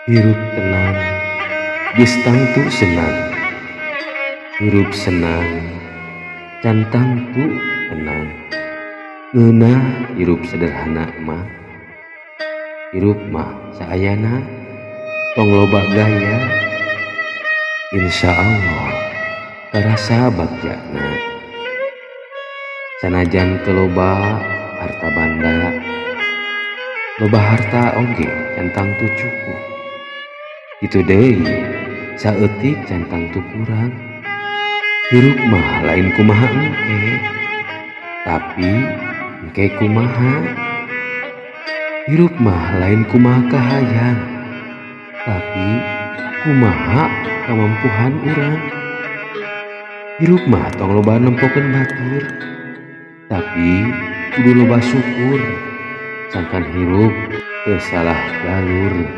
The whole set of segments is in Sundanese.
Hirup tenang, geus tangtu senang. Hirup senang, can tangtu tenang. Ngeunah hirup sederhana mah. Hirup mah saayana, tong loba gaya. Insya Allah karasa bagjana. Sanajan teu loba harta banda, loba harta oge can tangtu cukup. Kitu deui saeutik can tangtu kurang. Hirup mah lain kumaha engke, tapi engke kumaha. Hirup mah lain kumaha kahayang, tapi kumaha kamampuhan urang. Hirup mah tong loba nempokeun batur, tapi kudu loba syukur. Sangkan hirup teu salah jalur.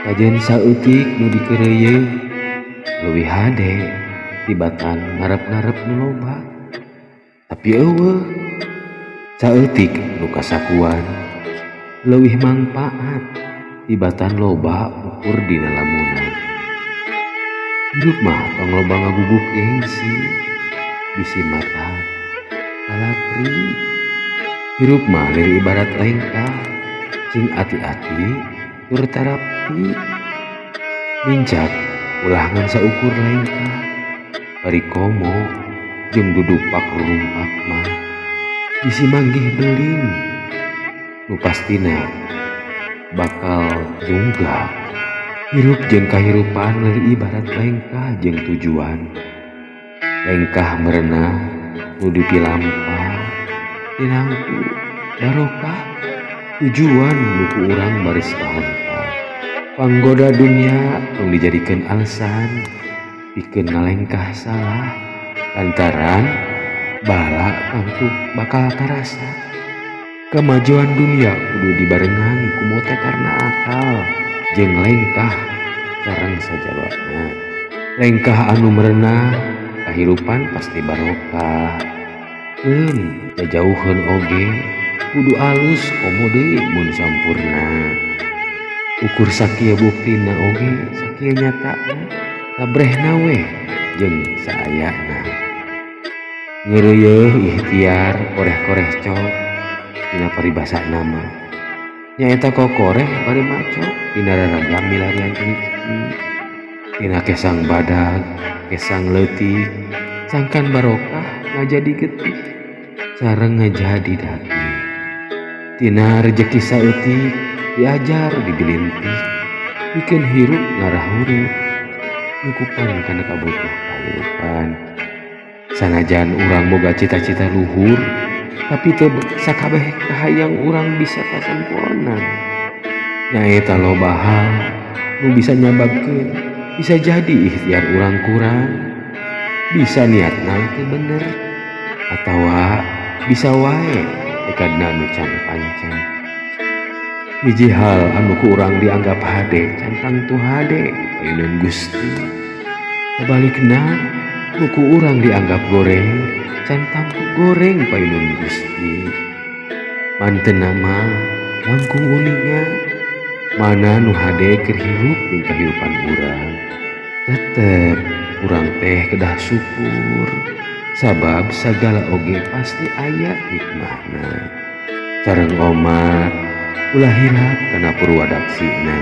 Kajen saeutik nu dikeureuyeun leuwih hade tibatan ngarep-ngarep nu loba. Tapi eueuh saeutik nu kasakuan leuwih mangpaat tibatan loba ukur dina lamunan. Hirup mah tong loba ngaguguk gengsi, bisi mata lalapri. Hirup mah lir ibarat lengkah, sing ati-ati tur tarapi. Lincak ulah ngan saukur lengkah, bari komo jeung dudupak rumpak mah bisi manggih beling. Nu pastina bakal junggak. Hirup jeung kahirupan lir ibarat lengkah jeung tujuan. Lengkah merenah nu dipilampah tinangtu barokah. Tujuan nu ku urang baris kahontah. Panggoda dunia tong dijadikeun alesan pikeun ngalengkah salah. Lantaran bala tangtu bakal karasa. Kemajuan dunia kudu dibarengan kumote karena akal jeung lengkah sareng sajabana. Lengkah anu merenah kahirupan pasti barokah. Keun jajauheun oge kudu alus komo deui mun sampurna. Ukur sakieu buktina oge sakieu nyatana, kabrehna we jeung saayana. Ngeureuyeuh ikhtiar koreh-koreh cok dina paribasana mah nyaeta kokoreh bari macok dina raragam milarian rezeki. Tina kesang badag, kesang leutik, sangkan barokah ngajadi getih sareng ngajadi daging. Tina rejeki saeutik diajar dibilintik, pikeun hirup ngarahureup nyukupan kana kabutuh kahirupan. Sanajan urang boga cita-cita luhur, tapi teu sakabeh kahayang urang bisa kasempurna. Nyaeta loba hal nu bisa nyababkeun bisa jadi ikhtiar urang kurang, bisa niatna teu bener, atawa bisa wae tekadna nu can pancen. Hiji hal anu ku urang dianggap hade can tangtu hade payeuneun Gusti. Sabalikna nu ku urang dianggap goreng can tangtu goreng payeuneun Gusti. Manteuna mah langkung uninga mana nu hade keur hirup jeung kahirupan urang. Tetep urang teh kedah syukur, sabab sagala oge pasti aya hikmahna. Sareng omat ulah hilap kana purwadaksina.